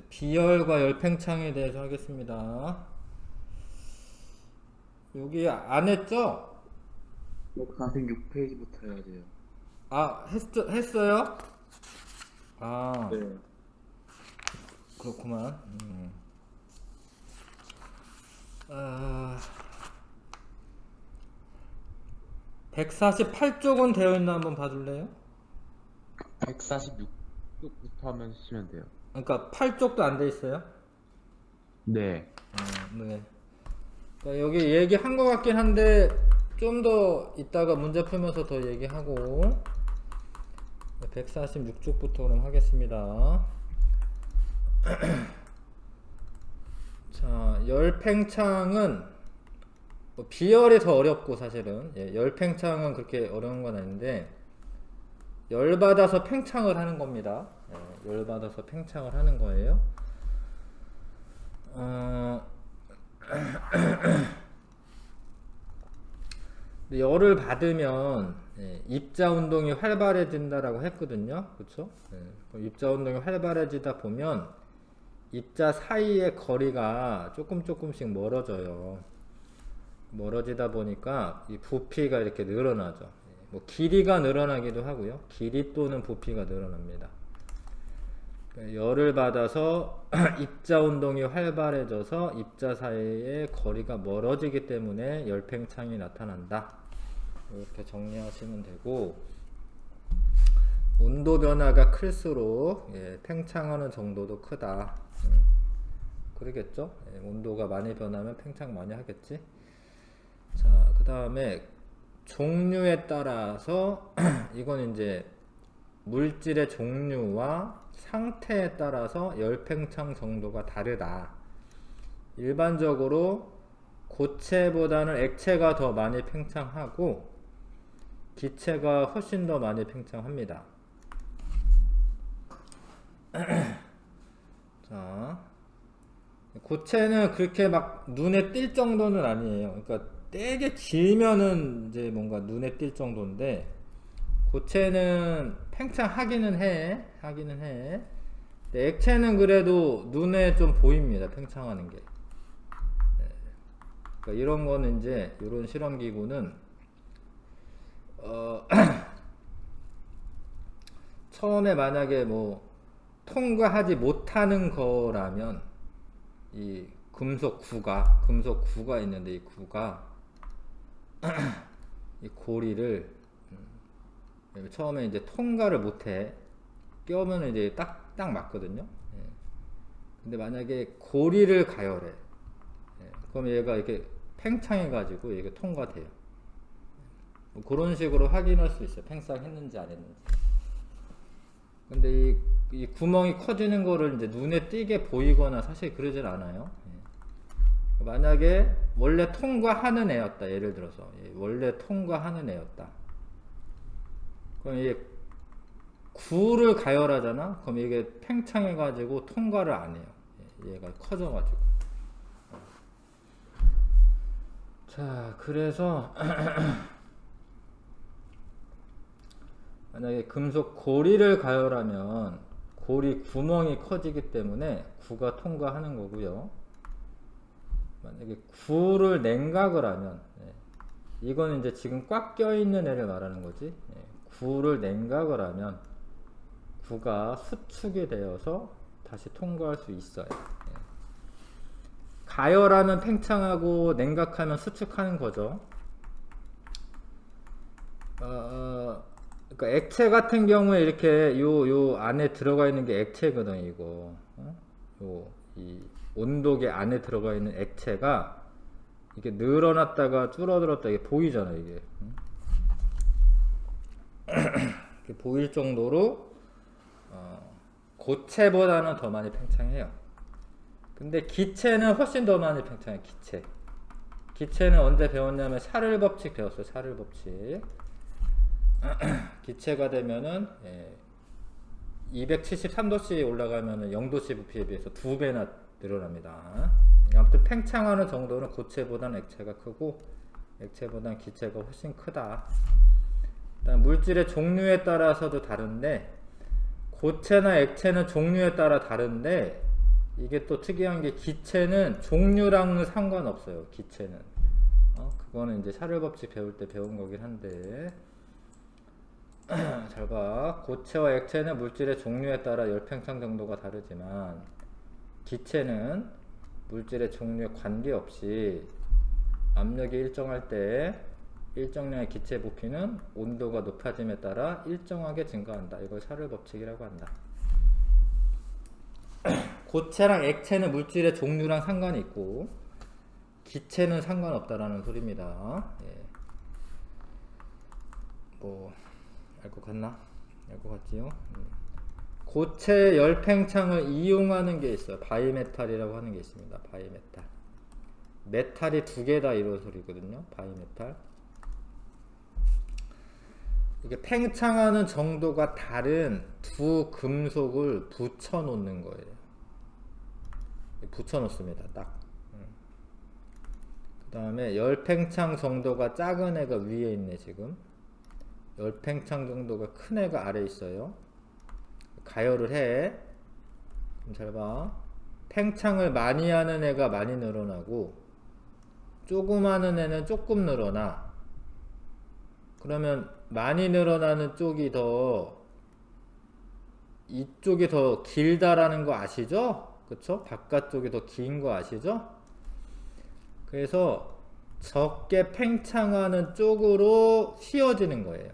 비열과 열팽창에 대해서 하겠습니다. 여기 안 했죠? 46페이지부터 해야 돼요. 했어요? 아, 네. 그렇구만. 아, 148쪽은 되어 있나 한번 봐줄래요? 146쪽부터 하면 쓰시면 돼요. 그러니까 8쪽도 안 돼 있어요? 네. 네. 그러니까 여기 얘기한 것 같긴 한데 좀 더 이따가 문제 풀면서 더 얘기하고 146쪽부터 그럼 하겠습니다. 자, 열팽창은 비열이 더 어렵고 사실은 열팽창은 그렇게 어려운 건 아닌데 열받아서 팽창을 하는 겁니다. 열받아서 팽창을 하는 거예요. 근데 열을 받으면 입자 운동이 활발해진다라고 했거든요. 그렇죠? 입자 운동이 활발해지다 보면 입자 사이의 거리가 조금씩 멀어져요. 멀어지다 보니까 이 부피가 이렇게 늘어나죠. 뭐 길이가 늘어나기도 하고요. 길이 또는 부피가 늘어납니다. 열을 받아서 입자 운동이 활발해져서 입자 사이의 거리가 멀어지기 때문에 열팽창이 나타난다. 이렇게 정리하시면 되고, 온도 변화가 클수록 팽창하는 정도도 크다. 그러겠죠? 온도가 많이 변하면 팽창 많이 하겠지. 자, 그 다음에 종류에 따라서 이건 이제 물질의 종류와 상태에 따라서 열팽창 정도가 다르다. 일반적으로 고체보다는 액체가 더 많이 팽창하고 기체가 훨씬 더 많이 팽창합니다. 자, 고체는 그렇게 막 눈에 띌 정도는 아니에요. 그러니까 되게 길면은 이제 뭔가 눈에 띌 정도인데 고체는 팽창하기는 해. 근데 액체는 그래도 눈에 좀 보입니다. 팽창하는 게. 그러니까 이런 거는 이제 이런 실험 기구는 처음에 만약에 뭐 통과하지 못하는 거라면 이 금속 구가 있는데 이 구가 이 고리를 처음에 이제 통과를 못해 껴면 이제 딱 맞거든요. 근데 만약에 고리를 가열해, 그럼 얘가 이렇게 팽창해 가지고 이게 통과돼요. 뭐 그런 식으로 확인할 수 있어요. 팽창했는지 안 했는지. 근데 이 구멍이 커지는 거를 이제 눈에 띄게 보이거나 사실 그러질 않아요. 만약에 원래 통과하는 애였다. 예를 들어서 원래 통과하는 애였다. 그럼 이게 구를 가열하잖아. 그럼 이게 팽창해가지고 통과를 안 해요. 얘가 커져가지고. 자, 그래서 만약에 금속 고리를 가열하면 고리 구멍이 커지기 때문에 구가 통과하는 거고요. 만약에 구를 냉각을 하면 이거는 이제 지금 꽉 껴있는 애를 말하는 거지. 구를 냉각을 하면 구가 수축이 되어서 다시 통과할 수 있어요. 가열하면 팽창하고 냉각하면 수축하는 거죠. 그러니까 액체 같은 경우에 이렇게 요 안에 들어가 있는 게 액체거든, 이거. 이 온도계 안에 들어가 있는 액체가 이게 늘어났다가 줄어들었다 이게 보이잖아, 이게. 이렇게 보일 정도로 고체보다는 더 많이 팽창해요. 근데 기체는 훨씬 더 많이 팽창해요. 기체는 언제 배웠냐면 샤를 법칙 배웠어요. 샤를 법칙. 기체가 되면은 273도씨 올라가면은 0도씨 부피에 비해서 2배나 늘어납니다. 아무튼 팽창하는 정도는 고체보다는 액체가 크고 액체보다는 기체가 훨씬 크다. 일단 물질의 종류에 따라서도 다른데 고체나 액체는 종류에 따라 다른데 이게 또 특이한 게 기체는 종류랑은 상관없어요. 기체는 그거는 이제 샤를 법칙 배울 때 배운 거긴 한데 잘 봐. 고체와 액체는 물질의 종류에 따라 열팽창 정도가 다르지만 기체는 물질의 종류에 관계없이 압력이 일정할 때 일정량의 기체 부피는 온도가 높아짐에 따라 일정하게 증가한다. 이걸 샤를 법칙이라고 한다. 고체랑 액체는 물질의 종류랑 상관이 있고 기체는 상관없다라는 소리입니다. 예. 뭐 알 것 같나? 알 것 같지요? 고체 열팽창을 이용하는 게 있어요. 바이메탈이라고 하는 게 있습니다. 바이메탈. 메탈이 두 개다 이런 소리거든요. 바이메탈. 이게 팽창하는 정도가 다른 두 금속을 붙여 놓는 거예요. 붙여 놓습니다. 딱. 그 다음에 열팽창 정도가 작은 애가 위에 있네. 지금 열팽창 정도가 큰 애가 아래 있어요. 가열을 해. 그럼 잘 봐. 팽창을 많이 하는 애가 많이 늘어나고 조금 하는 애는 조금 늘어나. 그러면 많이 늘어나는 쪽이 더 이쪽이 더 길다라는 거 아시죠? 그쵸? 바깥쪽이 더 긴 거 아시죠? 그래서 적게 팽창하는 쪽으로 휘어지는 거예요.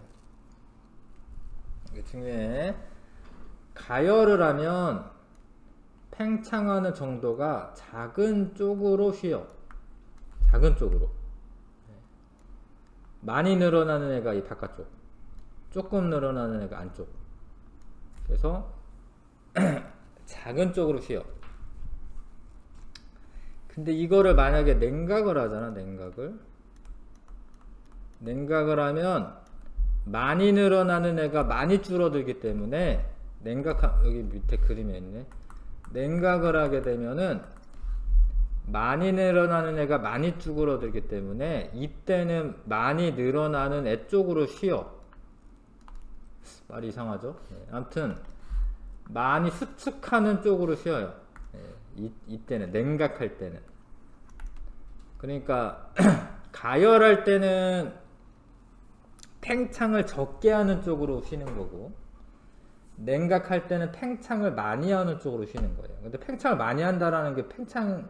이게 중요해. 가열을 하면 팽창하는 정도가 작은 쪽으로 휘어. 작은 쪽으로. 많이 늘어나는 애가 이 바깥쪽, 조금 늘어나는 애가 안쪽. 그래서 작은 쪽으로 휘어. 근데 이거를 만약에 냉각을 하잖아. 냉각을 하면 많이 늘어나는 애가 많이 줄어들기 때문에 여기 밑에 그림에 있네. 냉각을 하게 되면은 많이 늘어나는 애가 많이 줄어들기 때문에 이때는 많이 늘어나는 애 쪽으로 휘어. 말이 이상하죠? 아무튼 많이 수축하는 쪽으로 휘어요. 이때는 냉각할 때는. 그러니까 가열할 때는 팽창을 적게 하는 쪽으로 휘는 거고 냉각할 때는 팽창을 많이 하는 쪽으로 휘는 거예요. 근데 팽창을 많이 한다라는 게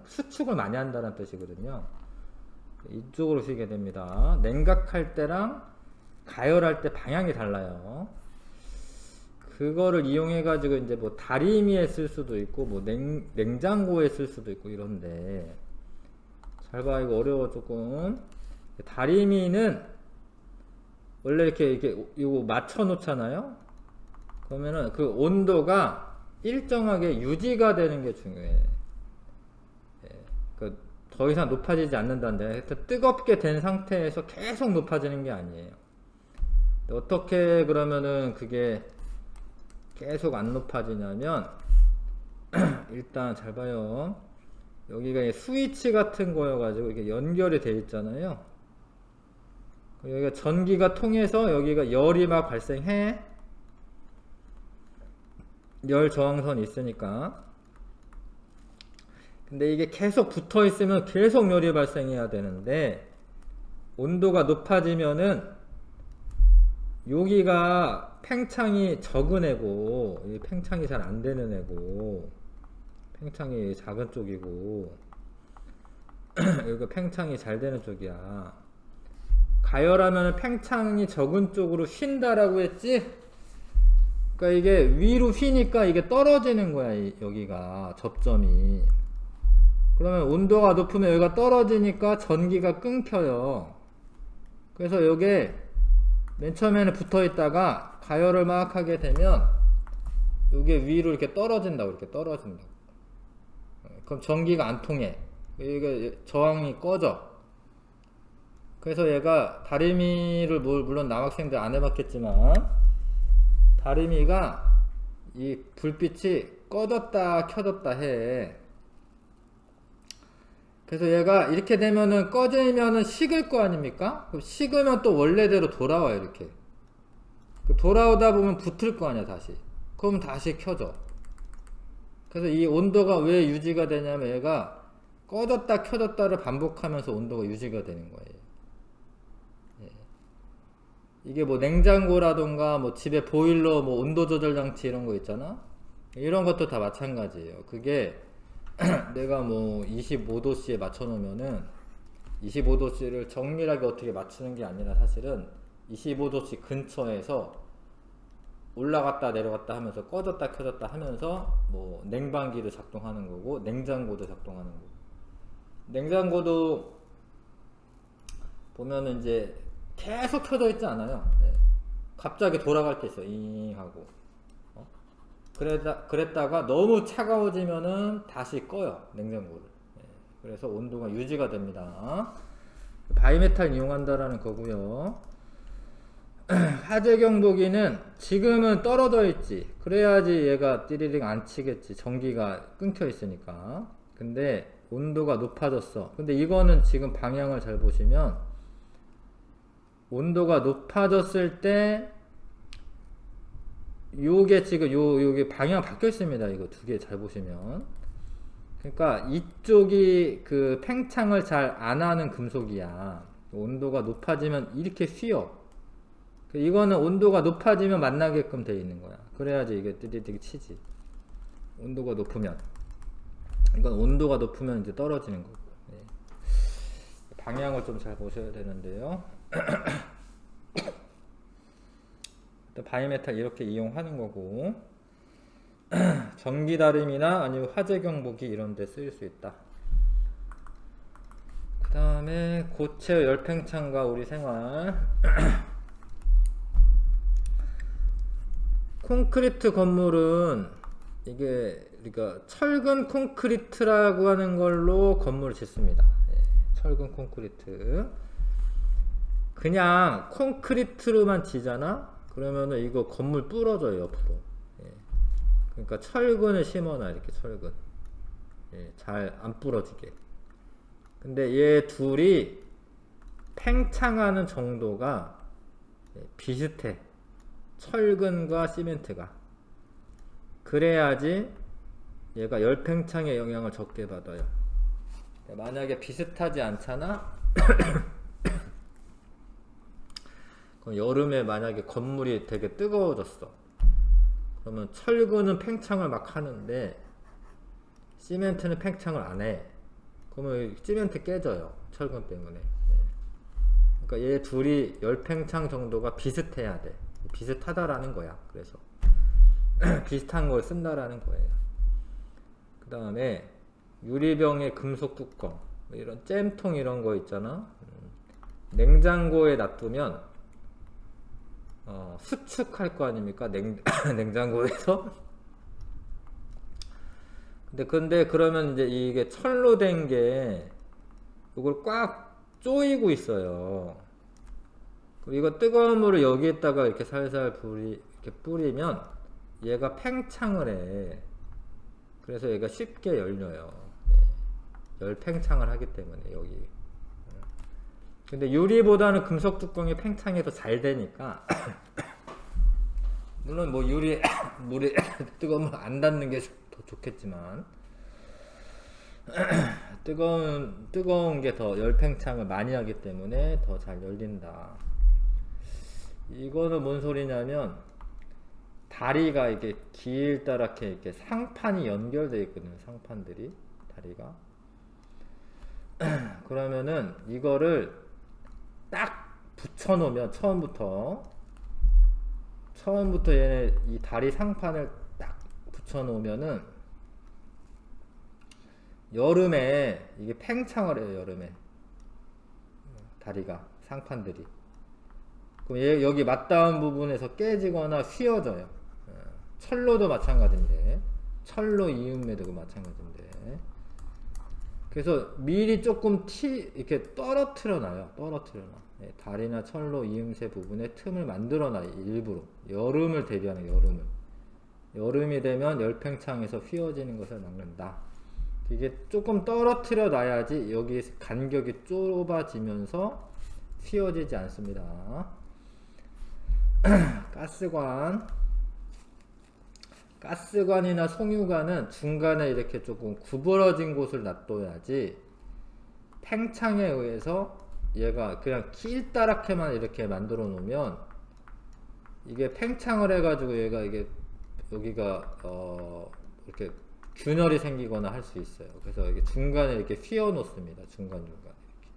수축을 많이 한다는 뜻이거든요. 이쪽으로 휘게 됩니다. 냉각할 때랑 가열할 때 방향이 달라요. 그거를 이용해 가지고 이제 뭐 다리미에 쓸 수도 있고 뭐 냉장고에 쓸 수도 있고 이런데 잘 봐. 이거 어려워 조금. 다리미는 원래 이렇게 이거 맞춰 놓잖아요. 그러면은 그 온도가 일정하게 유지가 되는 게 중요해. 더 이상 높아지지 않는다는데 뜨겁게 된 상태에서 계속 높아지는 게 아니에요. 어떻게 그러면은 그게 계속 안 높아지냐면 일단 잘 봐요. 여기가 스위치 같은 거여가지고 이게 연결이 돼 있잖아요. 여기가 전기가 통해서 여기가 열이 막 발생해. 열 저항선이 있으니까. 근데 이게 계속 붙어 있으면 계속 열이 발생해야 되는데 온도가 높아지면은 여기가 팽창이 적은 애고 팽창이 잘 안 되는 애고 팽창이 작은 쪽이고 여기가 팽창이 잘 되는 쪽이야. 가열하면 팽창이 적은 쪽으로 휜다라고 했지? 그러니까 이게 위로 휘니까 이게 떨어지는 거야. 여기가 접점이. 그러면 온도가 높으면 여기가 떨어지니까 전기가 끊겨요. 그래서 여기에 맨 처음에는 붙어 있다가 가열을 막 하게 되면 이게 위로 이렇게 떨어진다고. 이렇게 떨어진다고. 그럼 전기가 안 통해. 이게 저항이 꺼져. 그래서 얘가 다리미를 물론 남학생들 안 해봤겠지만 다리미가 이 불빛이 꺼졌다 켜졌다 해. 그래서 얘가 이렇게 되면은 꺼지면은 식을 거 아닙니까? 그럼 식으면 또 원래대로 돌아와요. 이렇게 돌아오다 보면 붙을 거 아니야. 다시. 그럼 다시 켜져. 그래서 이 온도가 왜 유지가 되냐면 얘가 꺼졌다 켜졌다를 반복하면서 온도가 유지가 되는 거예요. 예. 이게 뭐 냉장고라던가 뭐 집에 보일러 뭐 온도 조절 장치 이런 거 있잖아. 이런 것도 다 마찬가지예요. 그게 내가 뭐 25도씨에 맞춰 놓으면은 25도씨를 정밀하게 어떻게 맞추는 게 아니라 사실은 25도씨 근처에서 올라갔다 내려갔다 하면서 꺼졌다 켜졌다 하면서 뭐 냉방기도 작동하는 거고 냉장고도 작동하는 거고. 냉장고도 보면은 이제 계속 켜져 있지 않아요. 네. 갑자기 돌아갈 때 있어. 잉 하고. 그랬다가 너무 차가워지면은 다시 꺼요. 냉장고를. 네. 그래서 온도가 유지가 됩니다. 바이메탈 이용한다라는 거고요. 화재 경보기는 지금은 떨어져 있지. 그래야지 얘가 띠리링 안 치겠지. 전기가 끊겨 있으니까. 근데 온도가 높아졌어. 근데 이거는 지금 방향을 잘 보시면 온도가 높아졌을 때 요게 지금 요게 방향 바뀌어 있습니다. 이거 두 개 잘 보시면. 그러니까 이쪽이 그 팽창을 잘 안 하는 금속이야. 온도가 높아지면 이렇게 휘어. 이거는 온도가 높아지면 만나게끔 되어 있는 거야. 그래야지 이게 띠리띠리 치지. 온도가 높으면. 이건 온도가 높으면 이제 떨어지는 거고. 네. 방향을 좀 잘 보셔야 되는데요. 바이메탈 이렇게 이용하는 거고. 전기 다림이나 아니면 화재 경보기 이런 데 쓰일 수 있다. 그 다음에 고체 열팽창과 우리 생활. 콘크리트 건물은 이게 그러니까 철근 콘크리트라고 하는 걸로 건물을 짓습니다. 예, 철근 콘크리트. 그냥 콘크리트로만 지잖아? 그러면은 이거 건물 부러져요, 옆으로. 예, 그러니까 철근을 심어놔, 이렇게 철근. 예, 잘 안 부러지게. 근데 얘 둘이 팽창하는 정도가 비슷해. 철근과 시멘트가. 그래야지 얘가 열팽창의 영향을 적게 받아요. 만약에 비슷하지 않잖아? 그럼 여름에 만약에 건물이 되게 뜨거워졌어. 그러면 철근은 팽창을 막 하는데 시멘트는 팽창을 안 해. 그러면 시멘트 깨져요. 철근 때문에. 그러니까 얘 둘이 열팽창 정도가 비슷해야 돼. 비슷하다라는 거야. 그래서 비슷한 걸 쓴다라는 거예요. 그 다음에 유리병의 금속 뚜껑, 이런 잼통 이런 거 있잖아. 냉장고에 놔두면 수축할 거 아닙니까? 냉장고에서. 근데 그러면 이제 이게 철로 된 게 이걸 꽉 조이고 있어요. 이거 뜨거운 물을 여기에다가 이렇게 살살 이렇게 뿌리면 얘가 팽창을 해. 그래서 얘가 쉽게 열려요. 열 팽창을 하기 때문에 여기. 근데 유리보다는 금속 뚜껑이 팽창이 더 잘 되니까 물론 뭐 유리 물이 뜨거운 물 안 닿는 게 더 좋겠지만 뜨거운 게 더 열 팽창을 많이 하기 때문에 더 잘 열린다. 이거는 뭔 소리냐면 다리가 이렇게 길다랗게 이렇게 상판이 연결되어 있거든요. 상판들이 다리가. 그러면은 이거를 딱 붙여 놓으면 처음부터 얘네 이 다리 상판을 딱 붙여 놓으면은 여름에 이게 팽창을 해요. 여름에 다리가 상판들이. 그럼 얘 여기 맞닿은 부분에서 깨지거나 휘어져요. 철로도 마찬가지인데, 철로 이음매도 마찬가지인데. 그래서 미리 조금 이렇게 떨어뜨려 놔요. 다리나 철로 이음새 부분에 틈을 만들어 놔요. 일부러. 여름을 대비하는 여름을. 여름이 되면 열팽창에서 휘어지는 것을 막는다. 이게 조금 떨어뜨려 놔야지 여기 간격이 좁아지면서 휘어지지 않습니다. 가스관이나 송유관은 중간에 이렇게 조금 구부러진 곳을 놔둬야지 팽창에 의해서 얘가 그냥 길다랗게만 이렇게 만들어 놓으면 이게 팽창을 해가지고 얘가 이게 여기가 이렇게 균열이 생기거나 할 수 있어요. 그래서 이게 중간에 이렇게 휘어 놓습니다. 중간중간 이렇게.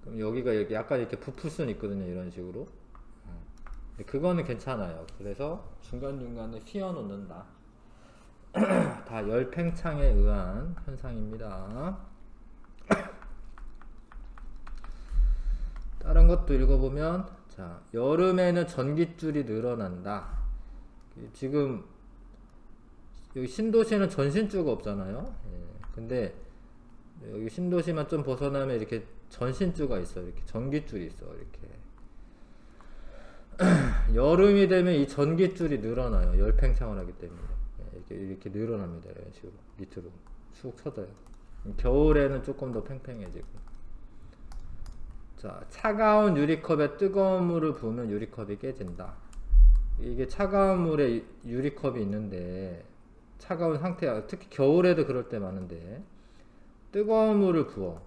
그럼 여기가 이렇게 약간 이렇게 부풀 수는 있거든요. 이런 식으로. 근데 그거는 괜찮아요. 그래서 중간중간에 휘어 놓는다. 다 열팽창에 의한 현상입니다. 다른 것도 읽어보면, 자, 여름에는 전깃줄이 늘어난다. 지금 여기 신도시는 전신줄가 없잖아요. 예. 근데 여기 신도시만 좀 벗어나면 이렇게 전신줄가 있어. 이렇게 전깃줄이 있어. 이렇게. 여름이 되면 이 전깃줄이 늘어나요. 열팽창을 하기 때문에. 예. 이렇게 늘어납니다. 이런 식으로. 밑으로 쑥 쳐져요. 겨울에는 조금 더 팽팽해지고. 자, 차가운 유리컵에 뜨거운 물을 부으면 유리컵이 깨진다. 이게 차가운 물에 유리컵이 있는데 차가운 상태야. 특히 겨울에도 그럴 때 많은데 뜨거운 물을 부어.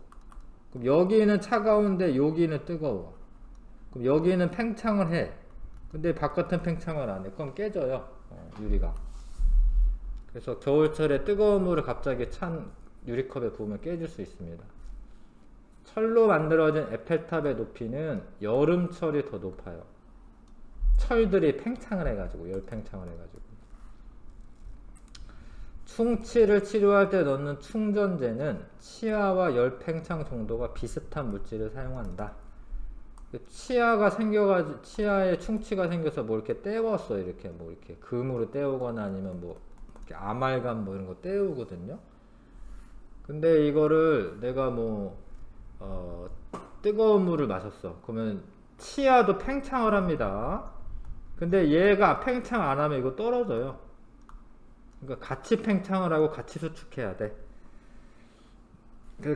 그럼 여기는 차가운데 여기는 뜨거워. 그럼 여기는 팽창을 해. 근데 바깥은 팽창을 안 해. 그럼 깨져요. 유리가. 그래서 겨울철에 뜨거운 물을 갑자기 찬 유리컵에 부으면 깨질 수 있습니다. 철로 만들어진 에펠탑의 높이는 여름철이 더 높아요. 철들이 팽창을 해가지고 열팽창을 해가지고 충치를 치료할 때 넣는 충전제는 치아와 열팽창 정도가 비슷한 물질을 사용한다. 치아가 생겨가지고 치아에 충치가 생겨서 뭐 이렇게 떼웠어. 이렇게 뭐 이렇게 금으로 떼우거나 아니면 뭐 이렇게 아말감 뭐 이런 거 떼우거든요. 근데 이거를 내가 뭐 뜨거운 물을 마셨어. 그러면 치아도 팽창을 합니다. 근데 얘가 팽창 안 하면 이거 떨어져요. 그러니까 같이 팽창을 하고 같이 수축해야 돼.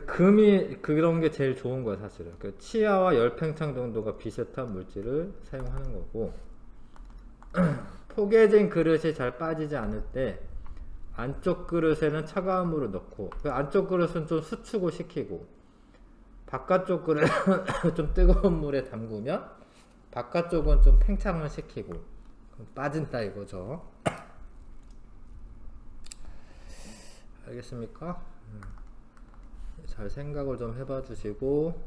금이 그런 게 제일 좋은 거야 사실은. 치아와 열팽창 정도가 비슷한 물질을 사용하는 거고 포개진 그릇이 잘 빠지지 않을 때 안쪽 그릇에는 차가운 물을 넣고 그 안쪽 그릇은 좀 수축을 시키고 바깥쪽 그릇은 좀 뜨거운 물에 담그면 바깥쪽은 좀 팽창을 시키고 그럼 빠진다 이거죠. 알겠습니까? 잘 생각을 좀 해봐 주시고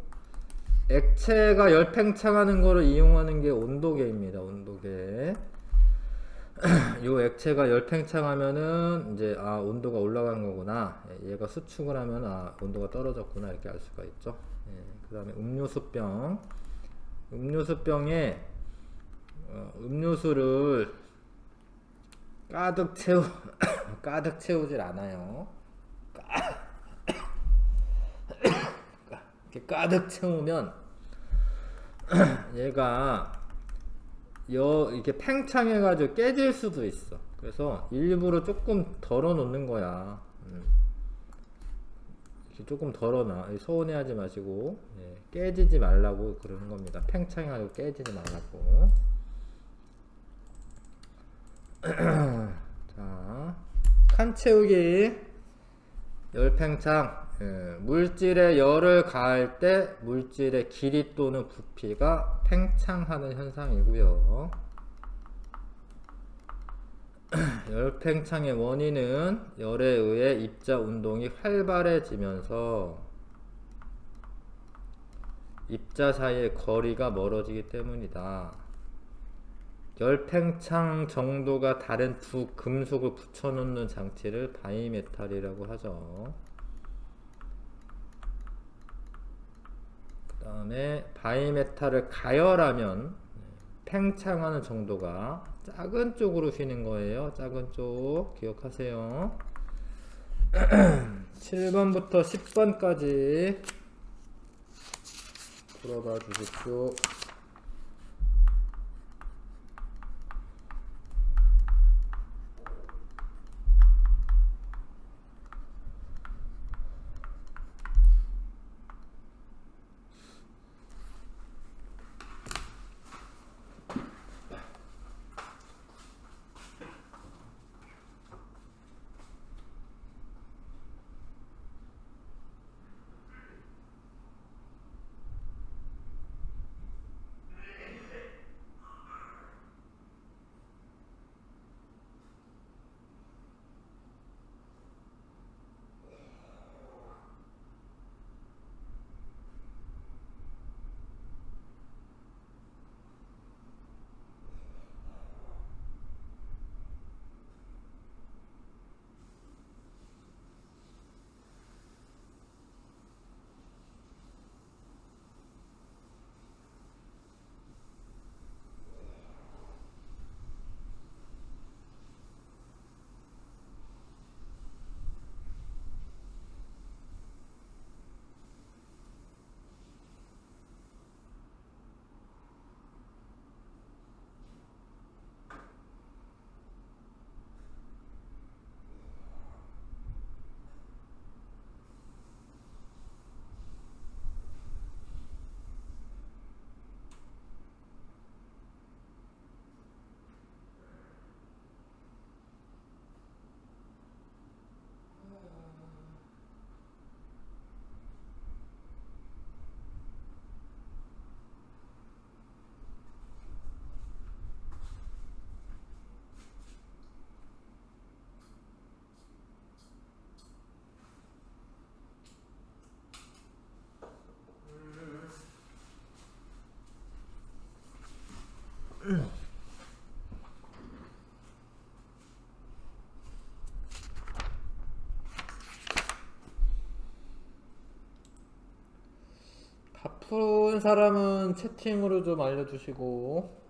액체가 열팽창하는 거를 이용하는 게 온도계입니다. 온도계. 요 액체가 열팽창하면은 이제 온도가 올라간 거구나. 얘가 수축을 하면 온도가 떨어졌구나 이렇게 알 수가 있죠. 그 다음에 음료수병. 음료수병에 음료수를 가득 채우질 않아요. 이렇게 가득 채우면 얘가 이렇게 팽창해가지고 깨질 수도 있어. 그래서 일부러 조금 덜어 놓는 거야. 이렇게 조금 덜어놔. 서운해하지 마시고 깨지지 말라고 그러는 겁니다. 팽창해가지고 깨지지 말라고. 자, 칸 채우기 열팽창. 물질에 열을 가할 때 물질의 길이 또는 부피가 팽창하는 현상이고요. 열팽창의 원인은 열에 의해 입자 운동이 활발해지면서 입자 사이의 거리가 멀어지기 때문이다. 열팽창 정도가 다른 두 금속을 붙여놓는 장치를 바이메탈이라고 하죠. 그 다음에 바이메탈을 가열하면 팽창하는 정도가 작은 쪽으로 휘는 거예요. 작은 쪽 기억하세요. 7번부터 10번까지 풀어봐 주십시오. 푼 사람은 채팅으로 좀 알려주시고.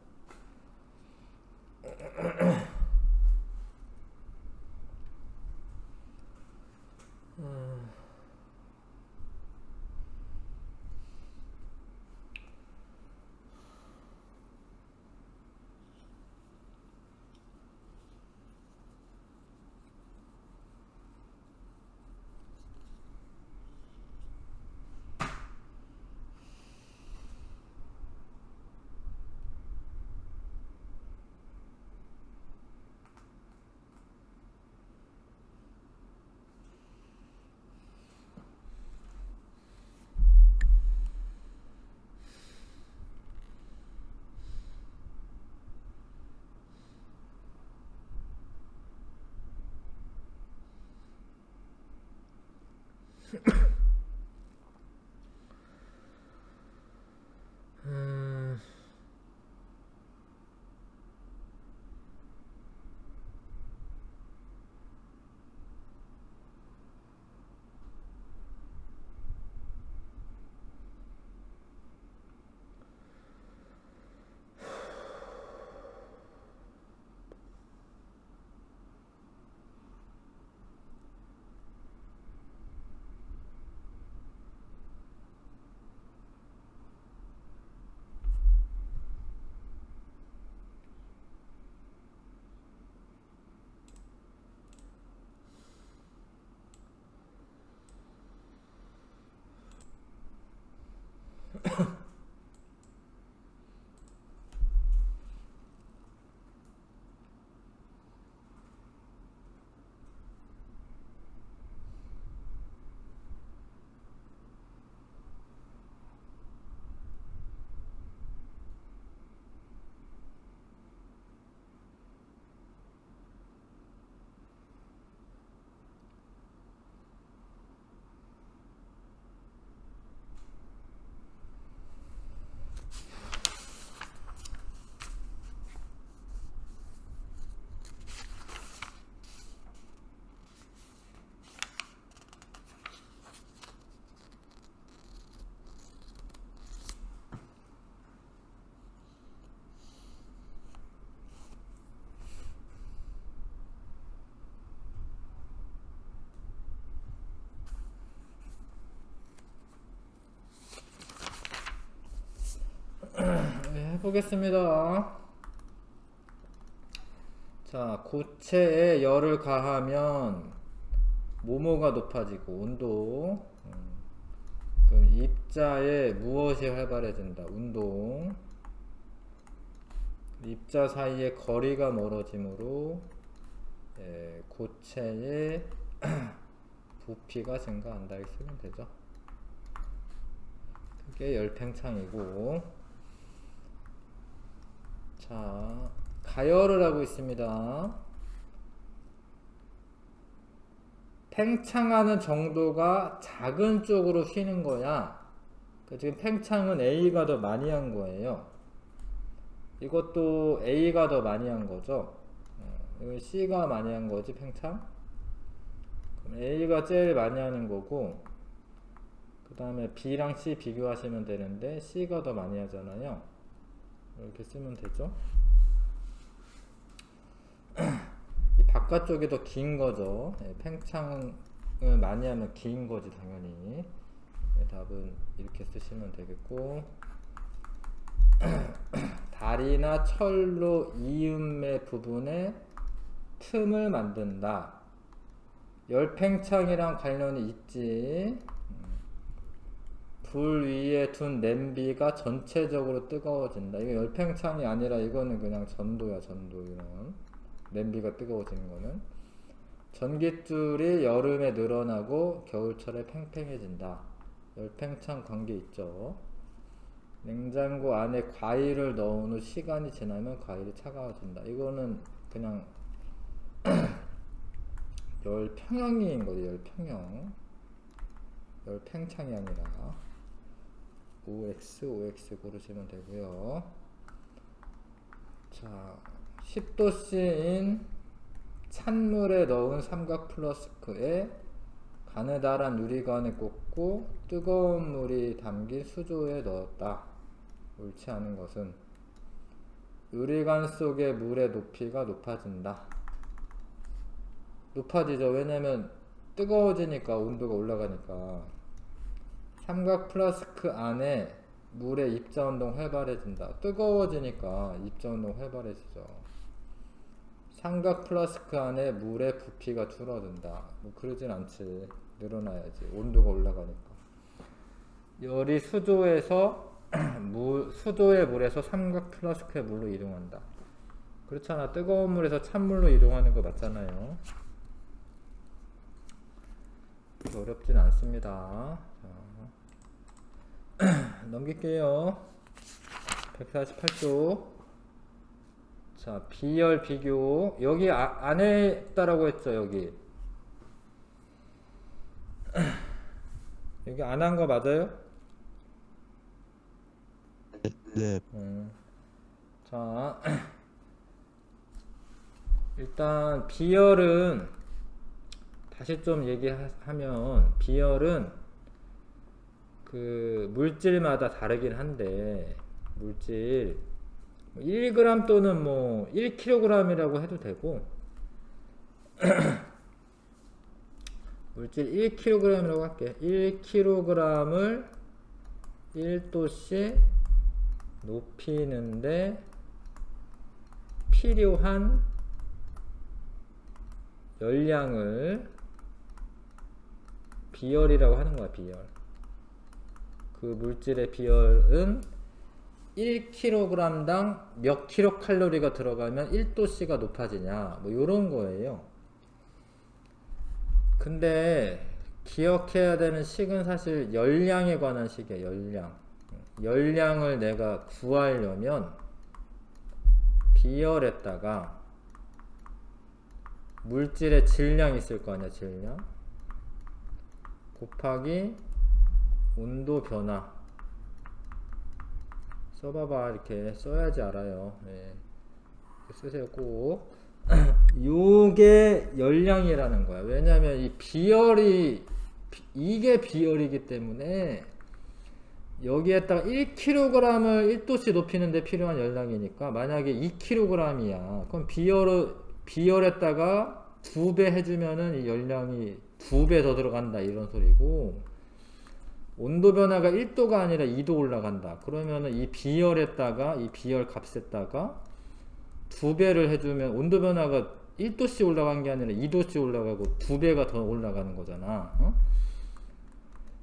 해보겠습니다. 자, 고체에 열을 가하면 뭐뭐가 높아지고 온도. 그럼 입자에 무엇이 활발해진다? 운동. 입자 사이의 거리가 멀어지므로 고체의 부피가 증가한다 이렇게 쓰면 되죠. 그게 열팽창이고. 자, 가열을 하고 있습니다. 팽창하는 정도가 작은 쪽으로 휘는 거야. 지금 팽창은 A가 더 많이 한 거예요. 이것도 A가 더 많이 한 거죠. 이건 C가 많이 한 거지, 팽창. 그럼 A가 제일 많이 하는 거고, 그 다음에 B랑 C 비교하시면 되는데 C가 더 많이 하잖아요. 이렇게 쓰면 되죠. 이 바깥쪽이 더 긴 거죠. 팽창을 많이 하면 긴 거지 당연히. 답은 이렇게 쓰시면 되겠고, 다리나 철로 이음매 부분에 틈을 만든다. 열팽창이랑 관련이 있지. 불 위에 둔 냄비가 전체적으로 뜨거워진다. 이거 열팽창이 아니라 이거는 그냥 전도야, 전도. 이런 냄비가 뜨거워지는 거는 전깃줄이 여름에 늘어나고 겨울철에 팽팽해진다. 열팽창 관계 있죠. 냉장고 안에 과일을 넣은 후 시간이 지나면 과일이 차가워진다. 이거는 그냥 열평형인 거죠. 열평형. 열팽창이 아니라. OX 고르시면 되고요. 자, 10도씨인 찬물에 넣은 삼각 플라스크에 가느다란 유리관에 꽂고 뜨거운 물이 담긴 수조에 넣었다. 옳지 않은 것은 유리관 속의 물의 높이가 높아진다. 높아지죠. 왜냐면 뜨거워지니까 온도가 올라가니까. 삼각 플라스크 안에 물의 입자운동 활발해진다. 뜨거워지니까 입자운동 활발해지죠. 삼각 플라스크 안에 물의 부피가 줄어든다. 뭐 그러진 않지. 늘어나야지. 온도가 올라가니까. 열이 수조에서 수조의 물에서 삼각 플라스크의 물로 이동한다. 그렇잖아. 뜨거운 물에서 찬물로 이동하는 거 맞잖아요. 어렵진 않습니다. 자, 넘길게요. 148쪽. 자, 비열 비교. 여기 안에 있다라고 했죠. 여기 여기 안 한 거 맞아요? 네. 자, 일단 비열은 다시 좀 얘기하면 비열은 그 물질마다 다르긴 한데 물질 1g 또는 뭐 1kg이라고 해도 되고 물질 1kg이라고 할게. 1kg을 1도씩 높이는데 필요한 열량을 비열이라고 하는 거야. 비열. 그 물질의 비열은 1kg당 몇 킬로칼로리가 들어가면 1도씨가 높아지냐 뭐 요런 거예요. 근데 기억해야 되는 식은 사실 열량에 관한 식이에요. 열량을 내가 구하려면 비열에다가 물질의 질량 있을 거 아니야. 질량 곱하기 온도 변화 써봐봐. 이렇게 써야지 알아요. 네. 쓰세요 꼭. 요게 열량이라는 거야. 왜냐면 이 비열이 이게 비열이기 때문에 여기에다가 1kg을 1도씨 높이는데 필요한 열량이니까 만약에 2kg이야. 그럼 비열에다가 2배 해주면은 이 열량이 2배 더 들어간다 이런 소리고, 온도 변화가 1도가 아니라 2도 올라간다. 그러면은 이 비열에다가 이 비열 값에다가 2배를 해주면 온도 변화가 1도씩 올라간 게 아니라 2도씩 올라가고 2배가 더 올라가는 거잖아. 어?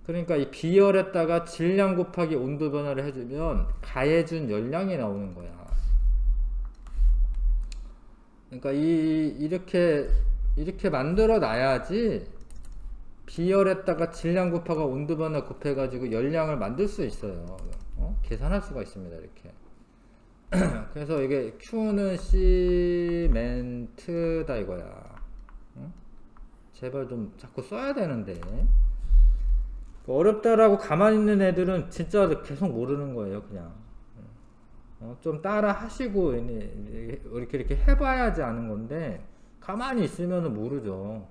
그러니까 이 비열에다가 질량 곱하기 온도 변화를 해주면 가해준 열량이 나오는 거야. 그러니까 이렇게 만들어 놔야지 비열에다가 질량 곱하고 온도 변화 곱해가지고 열량을 만들 수 있어요. 계산할 수가 있습니다. 이렇게. 그래서 이게 Q는 시멘트다 이거야. 제발 좀 자꾸 써야 되는데. 어렵다라고 가만히 있는 애들은 진짜 계속 모르는 거예요. 그냥 좀 따라 하시고 이렇게 해봐야지 아는 건데 가만히 있으면 모르죠.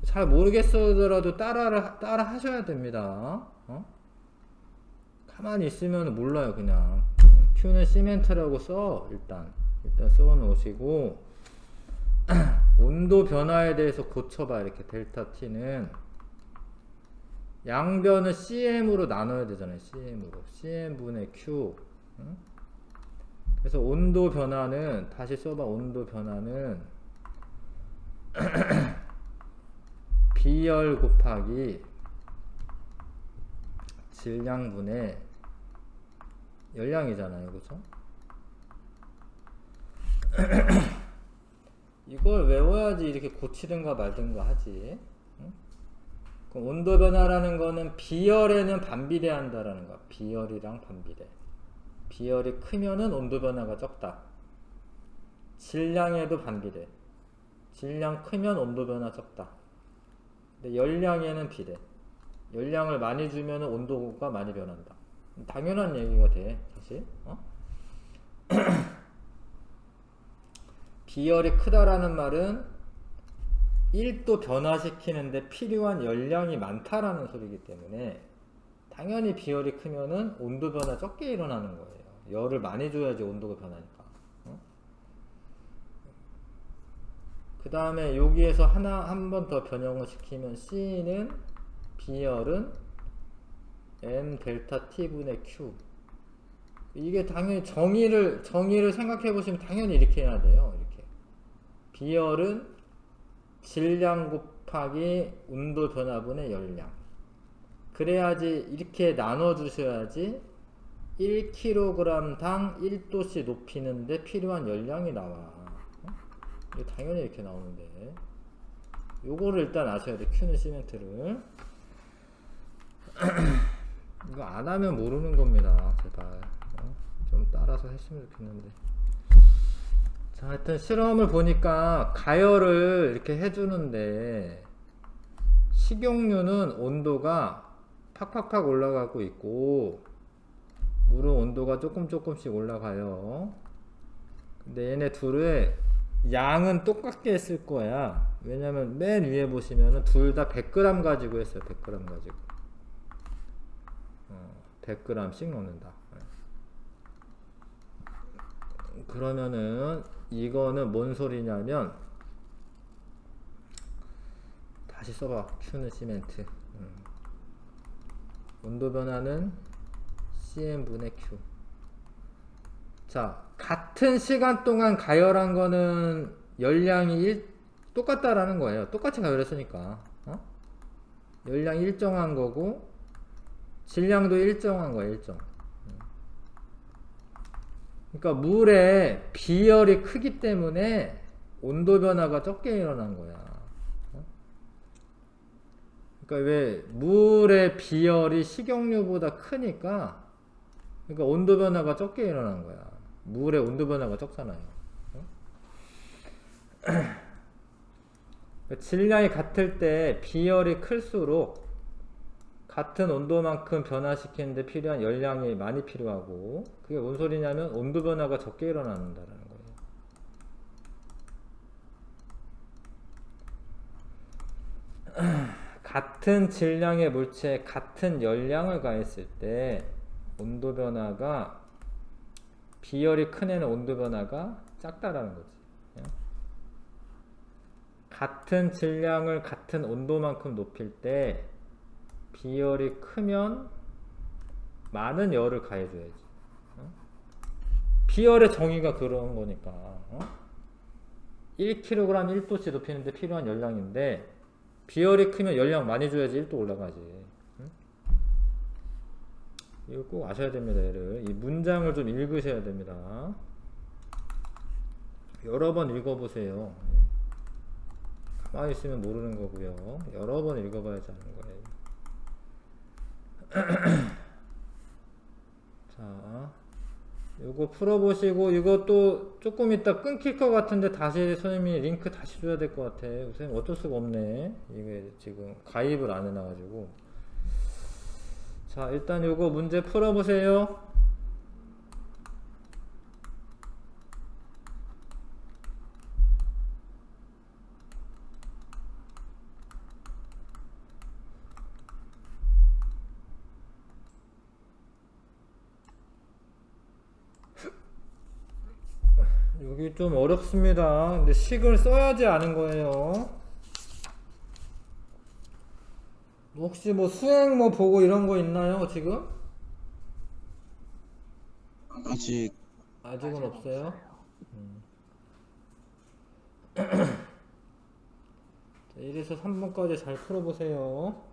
잘 모르겠어더라도 따라 하셔야 됩니다. 가만히 있으면 몰라요. 그냥 Q는 시멘트라고 써. 일단 써 놓으시고 온도 변화에 대해서 고쳐봐. 이렇게 델타 T는 양변을 CM으로 나눠야 되잖아요. CM으로. CM분의 Q. 그래서 온도 변화는 다시 써봐. 온도 변화는 비열 곱하기 질량분의 열량이잖아요. 그죠? 이걸 외워야지 이렇게 고치든가 말든가 하지. 그럼 온도 변화라는 거는 비열에는 반비례한다라는 거야. 비열이랑 반비례. 비열이 크면은 온도 변화가 적다. 질량에도 반비례. 질량 크면 온도 변화 적다. 근데 열량에는 비례. 열량을 많이 주면은 온도가 많이 변한다. 당연한 얘기가 돼, 사실. 비열이 크다라는 말은 1도 변화시키는데 필요한 열량이 많다라는 소리이기 때문에 당연히 비열이 크면은 온도 변화 적게 일어나는 거예요. 열을 많이 줘야지 온도가 변하니까. 그 다음에 여기에서 한 번 더 변형을 시키면 C는 비열은 M 델타 T분의 Q. 이게 당연히 정의를 생각해 보시면 당연히 이렇게 해야 돼요. 이렇게. 비열은 질량 곱하기 온도 변화분의 열량. 그래야지 이렇게 나눠 주셔야지 1kg당 1도씨 높이는데 필요한 열량이 나와. 이게 당연히 이렇게 나오는데 요거를 일단 아셔야 돼. Q는 시멘트를. 이거 안 하면 모르는 겁니다. 제발 좀 따라서 했으면 좋겠는데. 자, 하여튼 실험을 보니까 가열을 이렇게 해주는데 식용유는 온도가 팍팍팍 올라가고 있고 물은 온도가 조금씩 올라가요. 근데 얘네 둘의 양은 똑같게 했을 거야. 왜냐면 맨 위에 보시면은 둘 다 100g 가지고 했어요. 100g 가지고 100g씩 넣는다. 그러면은 이거는 뭔 소리냐면 다시 써봐. Q는 시멘트. 온도 변화는 CM분의 Q. 자, 같은 시간 동안 가열한 거는 열량이 똑같다라는 거예요. 똑같이 가열했으니까. 열량 일정한 거고 질량도 일정한 거예요. 일정. 그러니까 물의 비열이 크기 때문에 온도 변화가 적게 일어난 거야. 그러니까 왜 물의 비열이 식용유보다 크니까 그러니까 온도 변화가 적게 일어난 거야. 물의 온도 변화가 적잖아요. 그러니까 질량이 같을 때 비열이 클수록 같은 온도만큼 변화시키는데 필요한 열량이 많이 필요하고 그게 뭔 소리냐면 온도 변화가 적게 일어난다는 거예요. 같은 질량의 물체에 같은 열량을 가했을 때 온도 변화가 비열이 큰 애는 온도 변화가 작다라는 거지. 같은 질량을 같은 온도만큼 높일 때 비열이 크면 많은 열을 가해줘야지. 비열의 정의가 그런 거니까. 1kg 1도씨 높이는데 필요한 열량인데 비열이 크면 열량 많이 줘야지 1도 올라가지. 이거 꼭 아셔야 됩니다. 얘를 이 문장을 좀 읽으셔야 됩니다. 여러 번 읽어보세요. 가만히 있으면 모르는 거고요. 여러 번 읽어봐야지 아는 거예요. 자, 요거 풀어보시고 이거 또 조금 이따 끊길 것 같은데 다시 선생님이 링크 다시 줘야 될 것 같아. 선생님 어쩔 수가 없네. 이게 지금 가입을 안 해놔가지고. 자, 일단 요거 문제 풀어보세요. 여기 좀 어렵습니다. 근데 식을 써야지 아는 거예요. 혹시 뭐 수행 뭐 보고 이런 거 있나요, 지금? 아직은 없어요. 자, 1에서 3번까지 잘 풀어보세요.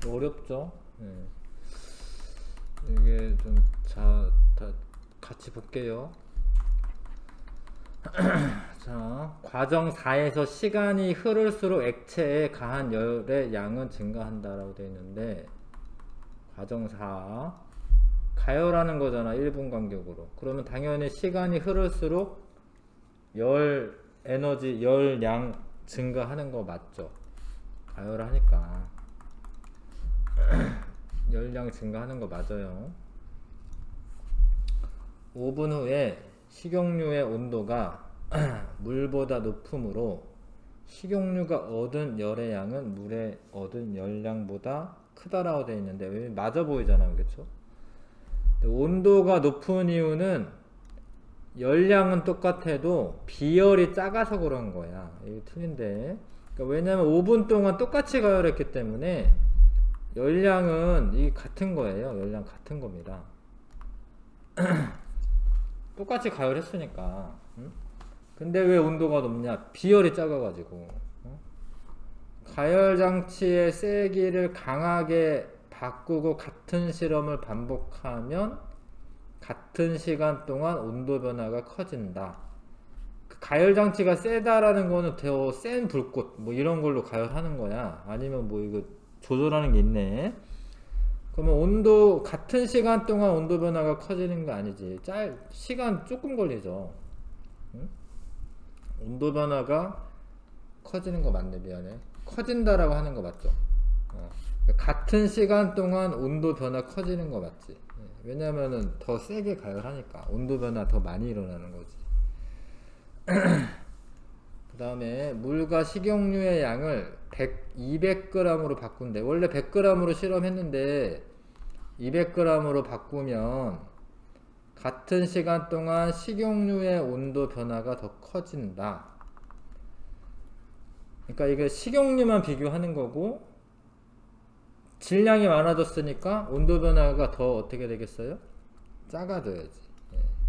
어렵죠. 예. 이게 좀 다 같이 볼게요. 자, 과정 4에서 시간이 흐를수록 액체에 가한 열의 양은 증가한다라고 되어 있는데, 과정 4 가열하는 거잖아, 1분 간격으로. 그러면 당연히 시간이 흐를수록 열 에너지, 열량 증가하는 거 맞죠? 가열하니까 열량 증가하는 거 맞아요. 5분 후에 식용유의 온도가 물보다 높으므로 식용유가 얻은 열의 양은 물에 얻은 열량보다 크다라고 되어 있는데, 왜 맞아 보이잖아요, 그렇죠? 온도가 높은 이유는 열량은 똑같아도 비열이 작아서 그런 거야. 이게 틀린데. 그러니까 왜냐면 5분 동안 똑같이 가열했기 때문에 열량은 이 같은 거예요. 열량 같은 겁니다. 똑같이 가열했으니까. 응? 근데 왜 온도가 높냐? 비열이 작아가지고. 가열 장치의 세기를 강하게 바꾸고 같은 실험을 반복하면 같은 시간 동안 온도 변화가 커진다. 그 가열 장치가 세다라는 거는 더 센 불꽃 뭐 이런 걸로 가열하는 거야. 아니면 뭐 이거 조절하는 게 있네. 그러면 온도 같은 시간 동안 온도 변화가 커지는 거 아니지. 시간 조금 걸리죠. 응? 온도 변화가 커지는 거 맞네. 미안해. 커진다라고 하는 거 맞죠? 같은 시간 동안 온도 변화 커지는 거 맞지? 왜냐면은 더 세게 가열하니까 온도 변화 더 많이 일어나는 거지. 그 다음에 물과 식용유의 양을 200g으로 바꾼대. 원래 100g으로 실험했는데 200g으로 바꾸면 같은 시간 동안 식용유의 온도 변화가 더 커진다. 그러니까 이게 식용유만 비교하는 거고, 질량이 많아졌으니까 온도 변화가 더 어떻게 되겠어요? 작아져야지.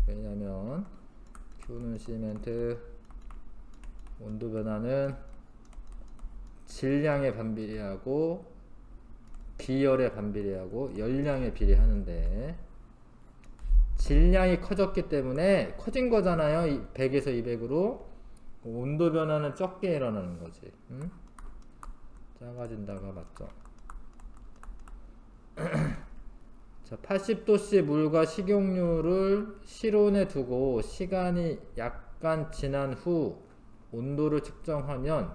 왜냐면 큐는 시멘트, 온도 변화는 질량에 반비례하고 비열에 반비례하고 열량에 비례하는데, 질량이 커졌기 때문에 커진 거잖아요. 100에서 200으로 온도 변화는 적게 일어나는 거지. 응? 작아진다가 맞죠? 자, 80도씨 물과 식용유를 실온에 두고 시간이 약간 지난 후 온도를 측정하면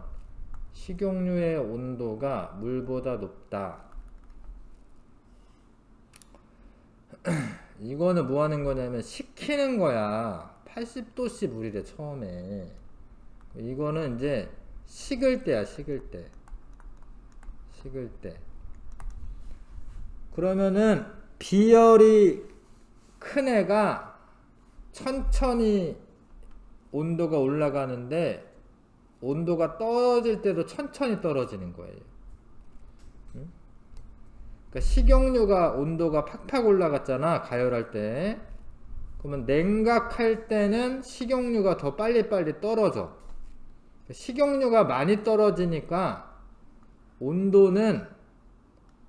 식용유의 온도가 물보다 높다. 이거는 뭐 하는 거냐면 식히는 거야. 80도씨 물이래 처음에. 이거는 이제 식을 때야. 식을 때. 그러면은 비열이 큰 애가 천천히 온도가 올라가는데 온도가 떨어질 때도 천천히 떨어지는 거예요. 응? 그러니까 식용유가 온도가 팍팍 올라갔잖아, 가열할 때. 그러면 냉각할 때는 식용유가 더 빨리빨리 떨어져. 식용유가 많이 떨어지니까 온도는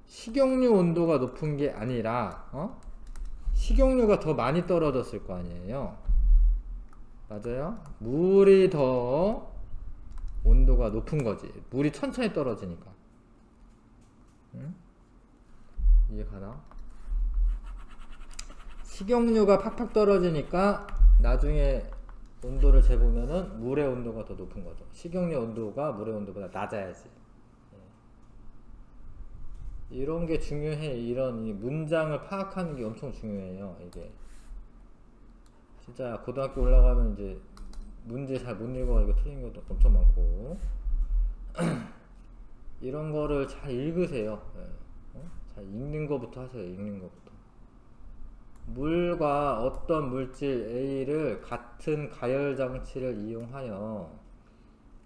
식용유 온도가 높은 게 아니라 식용유가 더 많이 떨어졌을 거 아니에요. 맞아요? 물이 더 온도가 높은 거지. 물이 천천히 떨어지니까. 응? 이해가나? 식용유가 팍팍 떨어지니까 나중에 온도를 재보면은 물의 온도가 더 높은 거죠. 식용유 온도가 물의 온도보다 낮아야지. 이런 게 중요해. 이런 이 문장을 파악하는 게 엄청 중요해요. 이게 진짜 고등학교 올라가면 이제 문제 잘 못 읽어가지고 틀린 것도 엄청 많고 이런 거를 잘 읽으세요. 잘 읽는 거부터 하세요. 읽는 거부터. 물과 어떤 물질 A를 같은 가열 장치를 이용하여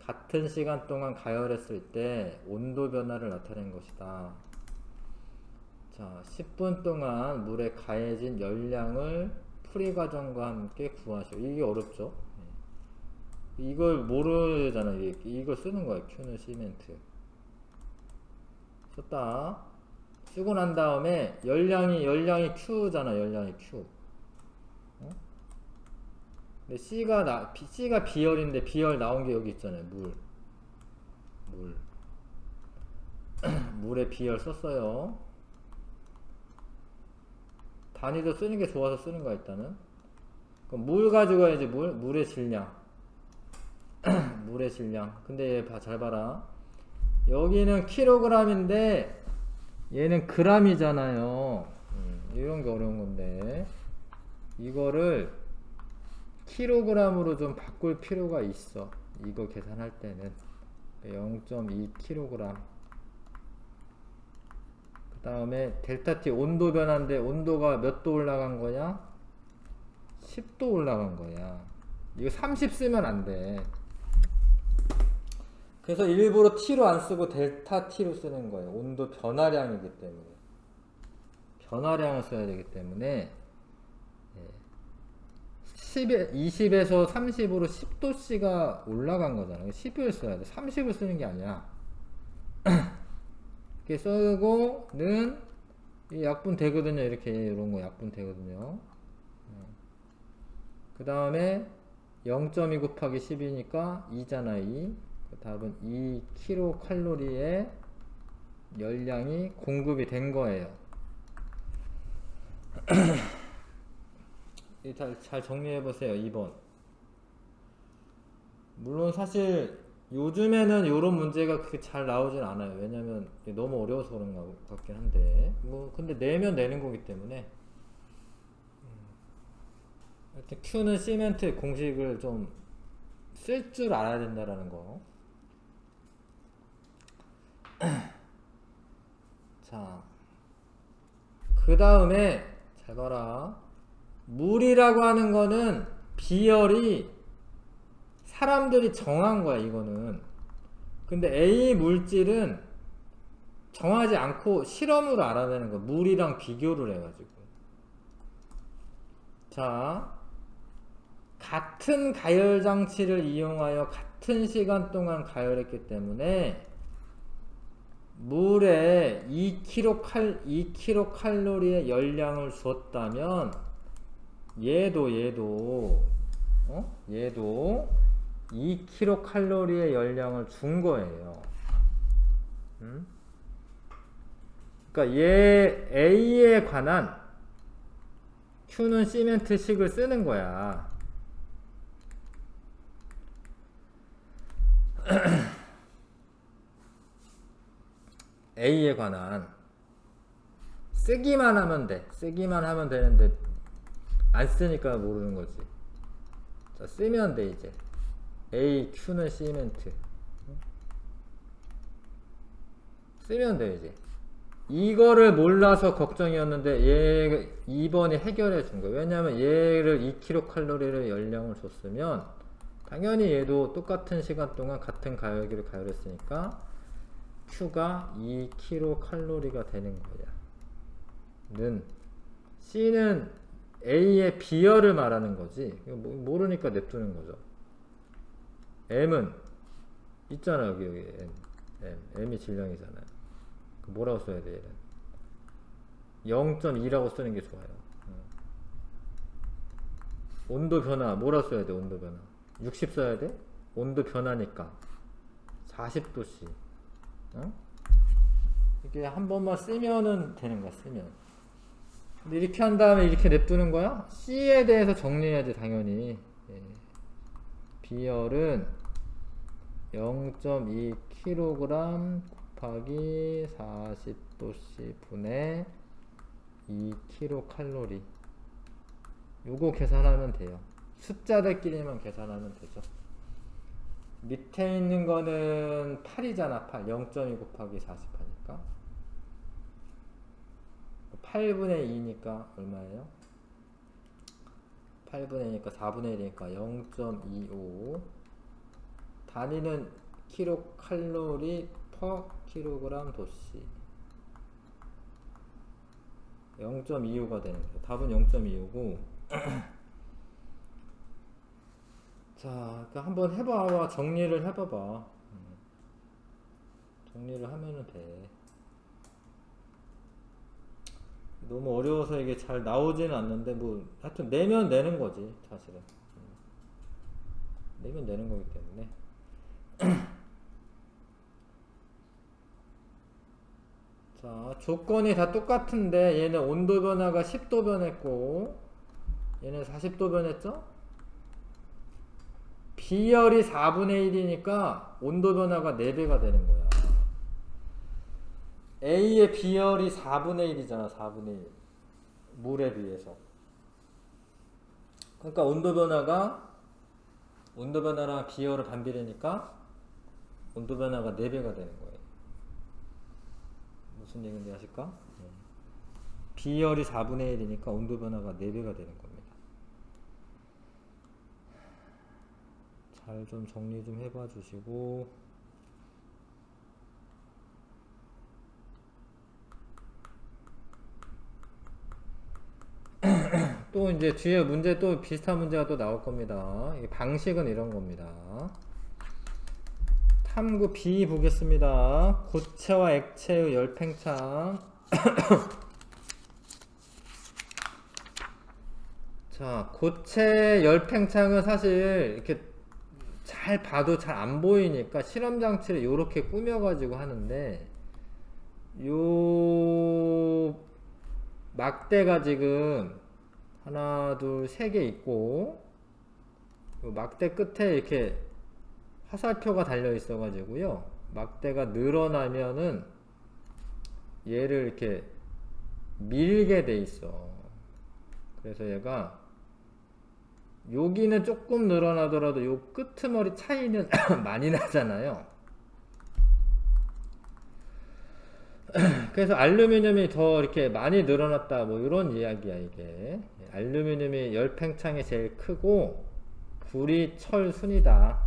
같은 시간 동안 가열했을 때 온도 변화를 나타낸 것이다. 자, 10분 동안 물에 가해진 열량을 풀이 과정과 함께 구하시오. 이게 어렵죠? 이걸 모르잖아. 이걸 쓰는 거야. Q는 시멘트. 썼다. 쓰고 난 다음에 열량이 Q잖아. 열량이 Q. 어? 근데 C가 비열인데 비열 나온 게 여기 있잖아요. 물. 물에 비열 썼어요. 단위도 쓰는 게 좋아서 쓰는 거야, 일단은. 그럼 물 가지고 해야지, 물의 질량. 물의 질량. 근데 얘 잘 봐라. 여기는 킬로그램인데 얘는 그람이잖아요. 이런 게 어려운 건데 이거를 킬로그램으로 좀 바꿀 필요가 있어. 이거 계산할 때는 0.2kg. 그 다음에 델타 T 온도 변화인데 온도가 몇 도 올라간 거냐? 10도 올라간 거야. 이거 30 쓰면 안 돼. 그래서 일부러 T로 안 쓰고 델타 T로 쓰는 거예요. 온도 변화량이기 때문에. 변화량을 써야 되기 때문에 20에서 30으로 10도씨가 올라간 거잖아요. 10을 써야 돼. 30을 쓰는 게 아니야. 이렇게 쓰고는 이 약분 되거든요. 이렇게 이런 거 약분 되거든요. 그 다음에 0.2 곱하기 10이니까 2잖아. 2. 답은 2kcal의 열량이 공급이 된 거예요. 잘 정리해 보세요. 2번. 물론 사실 요즘에는 이런 문제가 그렇게 잘 나오진 않아요. 왜냐면 너무 어려워서 그런 것 같긴 한데 근데 내면 내는 거기 때문에 하여튼 Q는 시멘트 공식을 좀 쓸 줄 알아야 된다라는 거. 자, 그 다음에 잘 봐라. 물이라고 하는 거는 비열이 사람들이 정한 거야. 이거는. 근데 A 물질은 정하지 않고 실험으로 알아내는 거야. 물이랑 비교를 해가지고. 자, 같은 가열 장치를 이용하여 같은 시간 동안 가열했기 때문에 물에 2kcal의 열량을 주었다면 얘도 2kcal의 열량을 준 거예요. 그러니까 얘 A에 관한 Q는 시멘트식을 쓰는 거야. A에 관한 쓰기만 하면 돼. 쓰기만 하면 되는데 안 쓰니까 모르는 거지. 자, 쓰면 돼 이제. A, Q는 시멘트. 쓰면 돼 이제. 이거를 몰라서 걱정이었는데 얘 2번이 해결해 준 거예요. 왜냐면 얘를 2kcal의 열량을 줬으면 당연히 얘도 똑같은 시간 동안 같은 가열기를 가열했으니까 Q가 2kcal가 되는 거야. 는 C는 A의 비열을 말하는 거지. 모르니까 냅두는 거죠. M은 있잖아. 여기 M이 질량이잖아요. 뭐라고 써야 돼? 얘는 0.2라고 쓰는 게 좋아요. 온도 변화 뭐라고 써야 돼? 온도 변화 60 써야 돼? 온도 변화니까 40도씨. 이게 한 번만 쓰면은 되는 거야. 쓰면. 근데 이렇게 한 다음에 이렇게 냅두는 거야? C에 대해서 정리해야지 당연히. 비열은 0.2kg 곱하기 40도씨 분의 2kcal. 요거 계산하면 돼요. 숫자들끼리만 계산하면 되죠. 밑에 있는 거는 8이잖아. 8. 0.2 곱하기 40 하니까 8분의 2니까 얼마예요? 8분의 2니까 4분의 1이니까 0.25. 단위는 kcal per kg 도씨. 0.25가 되는 거예요. 답은 0.25고 자, 한번 해봐. 정리를 해봐봐. 정리를 하면은 돼. 너무 어려워서 이게 잘 나오지는 않는데 뭐 하여튼 내면 내는 거지 사실은. 내면 내는 거기 때문에. 자, 조건이 다 똑같은데 얘는 온도 변화가 10도 변했고 얘는 40도 변했죠? 비열이 4분의 1이니까 온도 변화가 4배가 되는 거야. A의 비열이 4분의 1이잖아. 4분의 1. 물에 비해서. 그러니까 온도 변화랑 비열을 반비례니까 온도 변화가 4배가 되는 거예요. 무슨 얘기인지 아실까? 비열이 4분의 1이니까 온도 변화가 4배가 되는 겁니다. 잘 좀 정리 좀 해봐 주시고. 또 이제 뒤에 문제 또 비슷한 문제가 또 나올 겁니다. 이 방식은 이런 겁니다. 탐구 B 보겠습니다. 고체와 액체의 열팽창. 자, 고체 열팽창은 사실 이렇게 잘 봐도 잘 안 보이니까 실험 장치를 이렇게 꾸며 가지고 하는데, 요 막대가 지금 하나 둘 세 개 있고 요 막대 끝에 이렇게 화살표가 달려 있어 가지고요, 막대가 늘어나면은 얘를 이렇게 밀게 돼 있어. 그래서 얘가 여기는 조금 늘어나더라도 요 끄트머리 차이는 많이 나잖아요. 그래서 알루미늄이 더 이렇게 많이 늘어났다 뭐 이런 이야기야. 이게 알루미늄이 열팽창이 제일 크고 구리 철 순이다.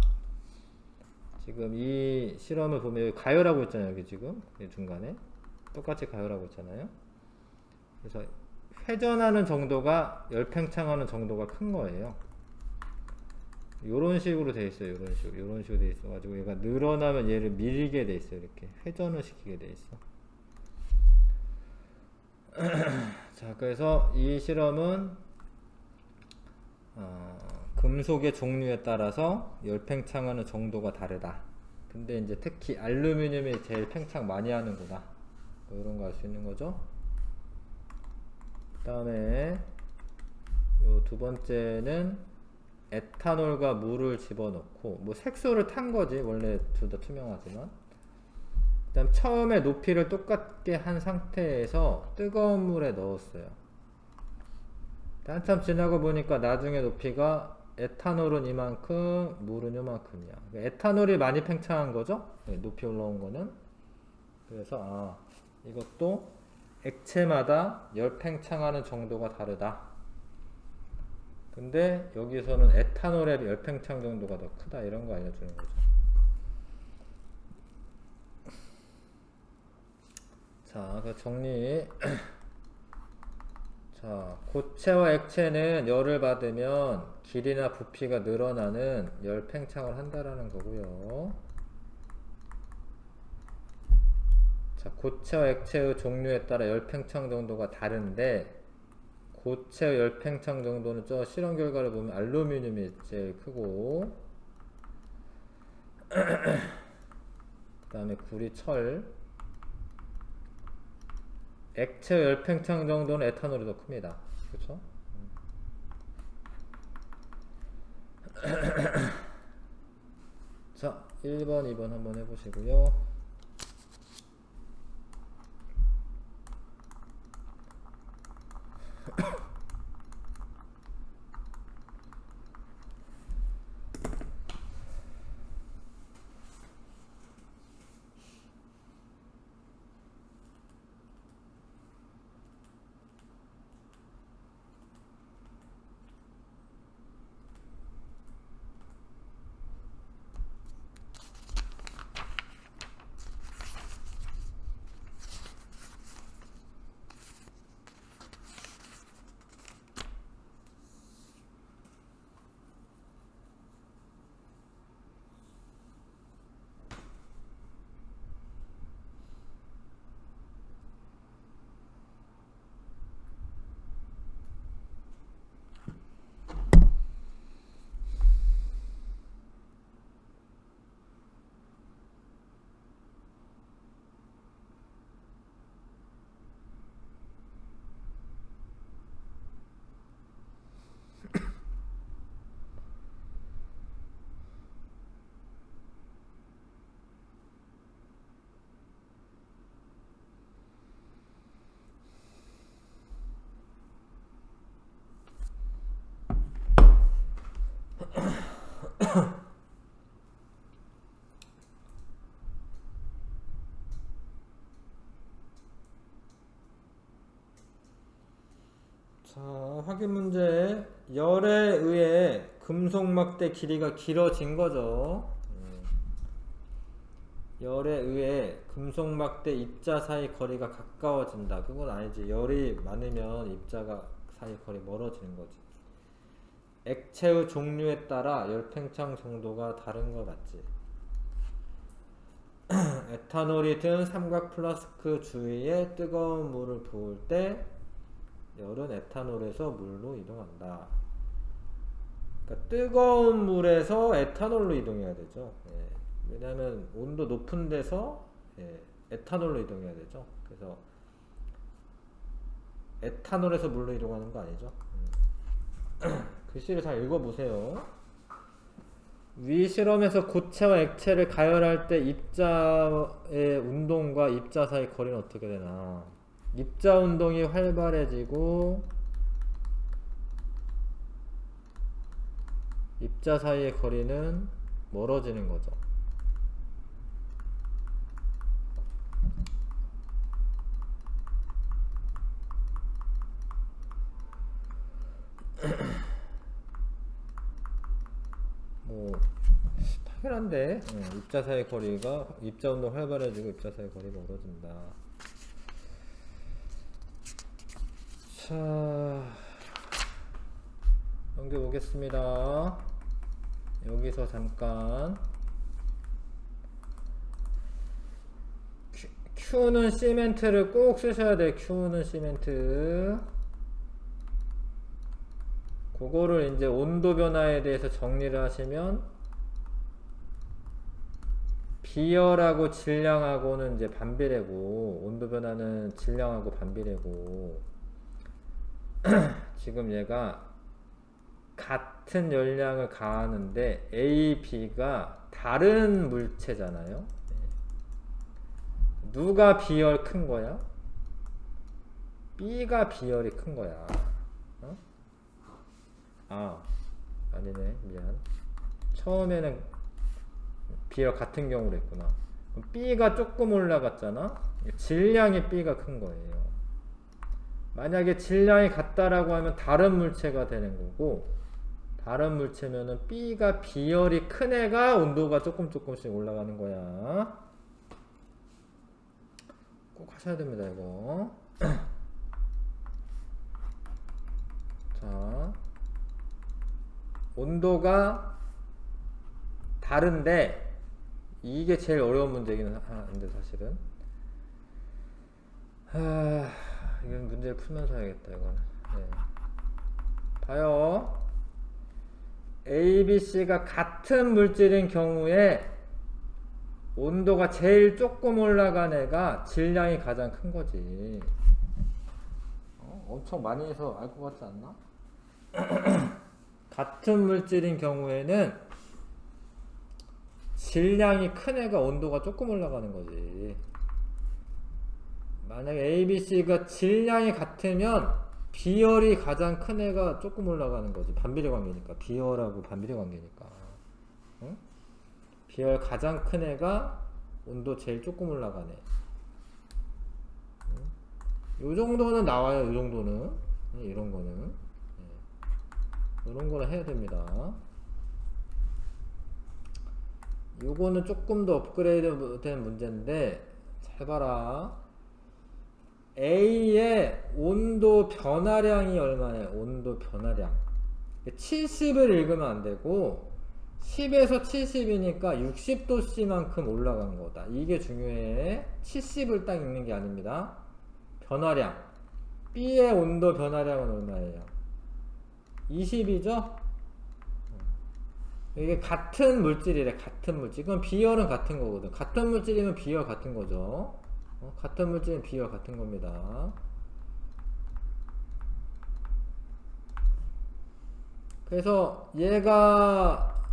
지금 이 실험을 보면 여기 가열하고 있잖아요. 여기 지금 중간에 똑같이 가열하고 있잖아요. 그래서 회전하는 정도가 열팽창하는 정도가 큰 거예요. 요런 식으로 돼 있어요. 요런 식으로 돼 있어 가지고 얘가 늘어나면 얘를 밀게 돼 있어요. 이렇게 회전을 시키게 돼 있어. 자, 그래서 이 실험은 금속의 종류에 따라서 열팽창하는 정도가 다르다. 근데 이제 특히 알루미늄이 제일 팽창 많이 하는구나, 뭐 이런 거 알 수 있는 거죠. 그 다음에 요 두 번째는 에탄올과 물을 집어넣고, 뭐 색소를 탄 거지, 원래 둘 다 투명하지만. 그 다음 처음에 높이를 똑같게 한 상태에서 뜨거운 물에 넣었어요. 한참 지나고 보니까 나중에 높이가 에탄올은 이만큼, 물은 요만큼이야. 에탄올이 많이 팽창한 거죠? 높이 올라온 거는. 그래서 이것도 액체마다 열 팽창하는 정도가 다르다. 근데 여기서는 에탄올의 열 팽창 정도가 더 크다, 이런 거 알려주는 거죠. 자, 그 정리. 자, 고체와 액체는 열을 받으면 길이나 부피가 늘어나는 열 팽창을 한다라는 거고요. 자, 고체와 액체의 종류에 따라 열 팽창 정도가 다른데, 고체의 열 팽창 정도는 저 실험 결과를 보면 알루미늄이 제일 크고, 그 다음에 구리, 철. 액체 열팽창 정도는 에탄올이 더 큽니다. 그렇죠? 자, 1번, 2번 한번 해보시고요. 자, 확인 문제. 열에 의해 금속 막대 길이가 길어진 거죠. 열에 의해 금속 막대 입자 사이 거리가 가까워진다. 그건 아니지. 열이 많으면 입자가 사이 거리 멀어지는 거지. 액체의 종류에 따라 열팽창 정도가 다른 것 같지. 에탄올이 든 삼각 플라스크 주위에 뜨거운 물을 부을 때 열은 에탄올에서 물로 이동한다. 그러니까 뜨거운 물에서 에탄올로 이동해야 되죠. 예. 왜냐하면 온도 높은 데서 에탄올로 이동해야 되죠. 그래서 에탄올에서 물로 이동하는 거 아니죠. 글씨를 잘 읽어보세요. 위 실험에서 고체와 액체를 가열할 때 입자의 운동과 입자 사이 거리는 어떻게 되나. 입자 운동이 활발해지고 입자 사이의 거리는 멀어지는 거죠. 뭐 당연한데 입자 사이 거리가 입자 운동 활발해지고 입자 사이 거리가 멀어진다. 자, 넘겨보겠습니다. 여기서 잠깐 Q는 시멘트를 꼭 쓰셔야 돼. Q는 시멘트. 그거를 이제 온도 변화에 대해서 정리를 하시면 비열하고 질량하고는 이제 반비례고 온도 변화는 질량하고 반비례고 지금 얘가 같은 열량을 가하는데 A, B가 다른 물체잖아요. 누가 비열 큰 거야? B가 비열이 큰 거야. 어? 아, 아니네. 미안. 처음에는 비열 같은 경우로 했구나. 그럼 B가 조금 올라갔잖아? 질량이 B가 큰 거예요. 만약에 질량이 같다라고 하면 다른 물체가 되는 거고, 다른 물체면은 B가 비열이 큰 애가 온도가 조금씩 올라가는 거야. 꼭 하셔야 됩니다, 이거. 자, 온도가 다른데, 이게 제일 어려운 문제이긴 한데, 사실은. 이건 문제를 풀면서 해야겠다, 이거는. 네. 봐요. A, B, C가 같은 물질인 경우에 온도가 제일 조금 올라간 애가 질량이 가장 큰 거지. 엄청 많이 해서 알 것 같지 않나? 같은 물질인 경우에는 질량이 큰 애가 온도가 조금 올라가는 거지. 만약에 A, B, C가 질량이 같으면 비열이 가장 큰 애가 조금 올라가는 거지. 반비례 관계니까. 비열하고 반비례 관계니까. 응? 비열 가장 큰 애가 온도 제일 조금 올라가네. 응? 요 정도는 나와요. 요 정도는. 이런 거는. 이런 거는 해야 됩니다. 요거는 조금 더 업그레이드 된 문제인데, 잘 봐라. A의 온도 변화량이 얼마냐? 온도 변화량. 70을 읽으면 안 되고 10에서 70이니까 60도씨만큼 올라간 거다. 이게 중요해. 70을 딱 읽는 게 아닙니다. 변화량. B의 온도 변화량은 얼마예요? 20이죠? 이게 같은 물질이래. 같은 물질. 그럼 비열은 같은 거거든. 같은 물질이면 비열 같은 거죠. 같은 물질은 비열 같은 겁니다. 그래서 얘가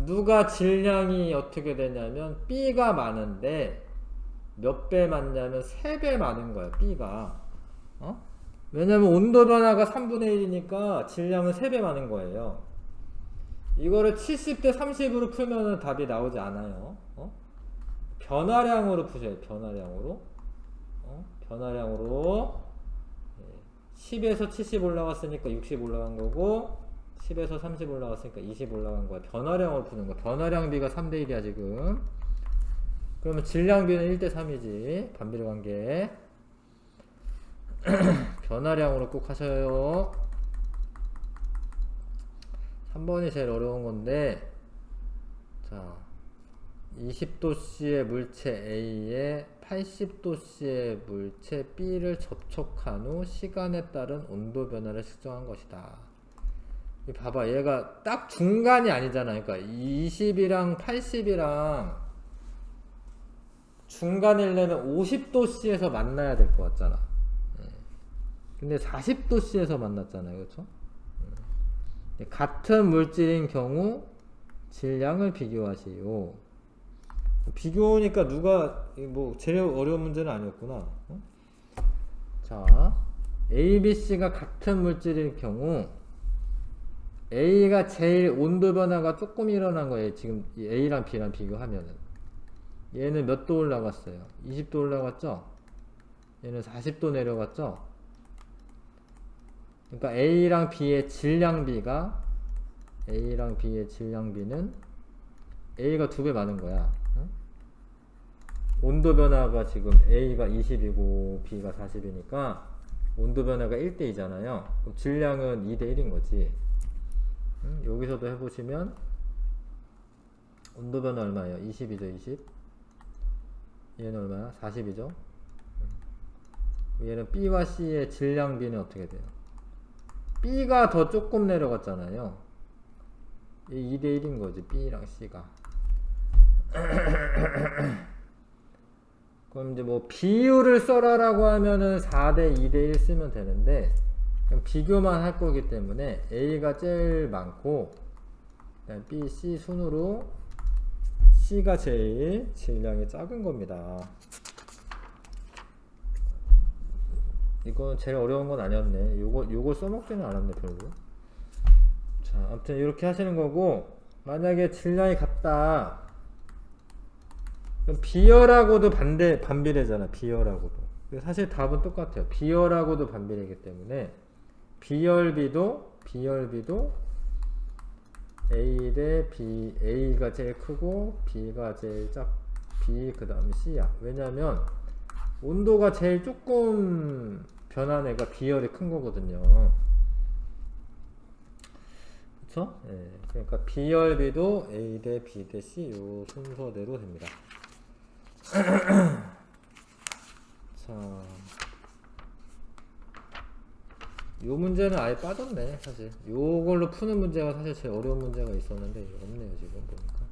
누가 질량이 어떻게 되냐면 B가 많은데 몇 배 많냐면 3배 많은 거야. B가. 왜냐면 온도 변화가 3분의 1이니까 질량은 3배 많은 거예요. 이거를 70대 30으로 풀면은 답이 나오지 않아요. 변화량으로 푸셔요. 변화량으로. 변화량으로 10에서 70 올라갔으니까 60 올라간 거고 10에서 30 올라갔으니까 20 올라간 거야. 변화량을 푸는 거야. 변화량 비가 3대 1이야 지금. 그러면 질량 비는 1대 3이지. 반비례 관계. 변화량으로 꼭 하셔요. 3번이 제일 어려운 건데, 자, 20도씨의 물체 A에 80도씨의 물체 B를 접촉한 후 시간에 따른 온도 변화를 측정한 것이다. 이 봐봐, 얘가 딱 중간이 아니잖아. 그러니까 20이랑 80이랑 중간이려면 50도씨에서 만나야 될 것 같잖아. 근데 40도씨에서 만났잖아요. 그렇죠? 같은 물질인 경우 질량을 비교하시오. 비교니까 누가 뭐 제일 어려운 문제는 아니었구나. 어? 자, A, B, C가 같은 물질일 경우 A가 제일 온도 변화가 조금 일어난 거예요. 지금 A랑 B랑 비교하면은 얘는 몇 도 올라갔어요? 20도 올라갔죠? 얘는 40도 내려갔죠? 그러니까 A랑 B의 질량비가 A랑 B의 질량비는 A가 2배 많은 거야. 응? 온도 변화가 지금 A가 20이고 B가 40이니까 온도 변화가 1대 2잖아요. 그럼 질량은 2대 1인 거지. 응? 여기서도 해보시면 온도 변화 얼마예요? 20이죠, 20. 얘는 얼마야? 40이죠. 얘는 B와 C의 질량비는 어떻게 돼요? B가 더 조금 내려갔잖아요. 이 2대 1인 거지, B랑 C가. 그럼 이제 뭐 비율을 써라라고 하면은 4대 2대 1 쓰면 되는데, 그냥 비교만 할 거기 때문에 A가 제일 많고, 그다음 B, C 순으로 C가 제일 질량이 작은 겁니다. 이건 제일 어려운 건 아니었네. 요걸 써먹지는 않았네, 별로. 자, 아무튼 이렇게 하시는 거고, 만약에 질량이 같다. 그럼 비열하고도 반비례잖아, 비열하고도. 사실 답은 똑같아요. 비열하고도 반비례이기 때문에, 비열비도 A 대 B, A가 제일 크고, B가 제일 B, 그 다음에 C야. 왜냐면, 온도가 제일 조금 변한 애가 비열이 큰 거거든요. 그쵸? 예. 그러니까 비열비도 A 대 B 대 C 요 순서대로 됩니다. 자, 요 문제는 아예 빠졌네, 사실. 요걸로 푸는 문제가 사실 제일 어려운 문제가 있었는데, 이거 없네요, 지금 보니까.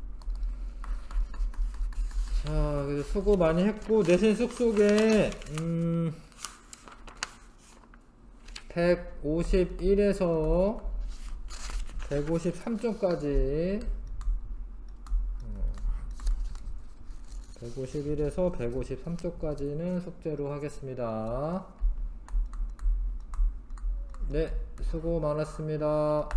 자, 그래서 수고 많이 했고, 내신 쑥쑥에, 151에서 153쪽까지, 151에서 153쪽까지는 숙제로 하겠습니다. 네, 수고 많았습니다.